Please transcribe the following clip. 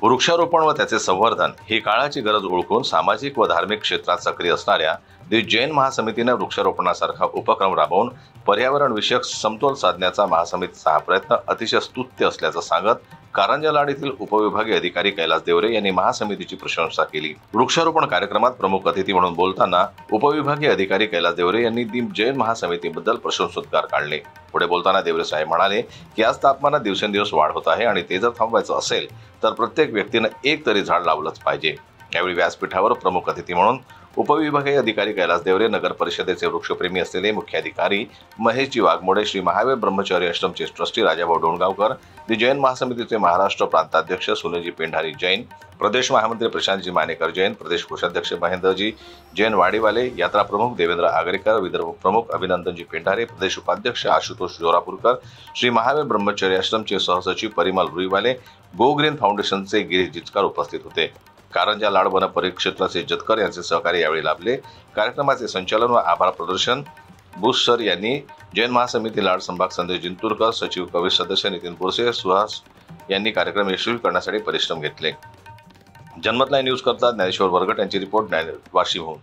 वृक्षारोपण व त्याचे संवर्धन ही काळाची गरज ओळखून सामाजिक व धार्मिक क्षेत्रात सक्रिय असणाऱ्या जैन महासमितीने वृक्षारोपणासारखा उपक्रम राबवून पर्यावरण विषयक समतोल साधण्याचा महासमितीचा हा प्रयत्न अतिशय स्तुत्य असल्याचं सांगत कारंजा लाड येथील उपविभागीय अधिकारी कैलास देवरे यांनी महासमितीची प्रशंसा केली। वृक्षारोपण कार्यक्रमात प्रमुख अतिथी म्हणून बोलताना उपविभागीय अधिकारी कैलास देवरे यांनी जैन महासमितीबद्दल प्रशंसोद्गार काढले। पुढे बोलताना देवरे साहेब म्हणाले की आज तापमानात दिवसेंदिवस वाढ होत आहे आणि ते जर थांबवायचं असेल तर प्रत्येक व्यक्तीने एक तरी झाड लावलंच पाहिजे। यावेळी व्यासपीठावर प्रमुख अतिथी म्हणून उपविभागीय अधिकारी कैलास देवरे, नगर परिषदेचे वृक्षप्रेमी असलेले मुख्याधिकारी महेशजी वाघमोडे, श्री महावीर ब्रह्मचारी आश्रमचे ट्रस्टी राजाभाऊ डोणगावकर, जैन महासमितीचे महाराष्ट्र प्रांताध्यक्ष सुनीलजी पेंढारी जैन, प्रदेश महामंत्री प्रशांतजी मानेकर जैन, प्रदेश कोषाध्यक्ष महेंद्रजी जैन वाडीवाले, यात्रा प्रमुख देवेंद्र आगरेकर, विदर्भ प्रमुख अभिनंदनजी पेंढारे, प्रदेश उपाध्यक्ष आशुतोष जोरापूरकर, श्री महावीर ब्रह्मचारी आश्रमचे सहसचिव परिमल रुईवाले, गो ग्रीन फाउंडेशनचे गिरीश जिचकार उपस्थित होते। कारंजा लाड वन परिक्षेत्राचे जतकर यांचे सहकार्य यावेळी लाभले। कार्यक्रमाचे संचालन व आभार प्रदर्शन बुश सर यांनी जैन महासमिती लाड संभाग संदेश जिंतूरकर, सचिव कवी सदस्य नितीन बोरसे, सुहास यांनी कार्यक्रम यशस्वी करण्यासाठी परिश्रम घेतले। जनमत लाईव्ह न्यूज करता ज्ञानेश्वर वरगट यांची रिपोर्ट वाशिमहून।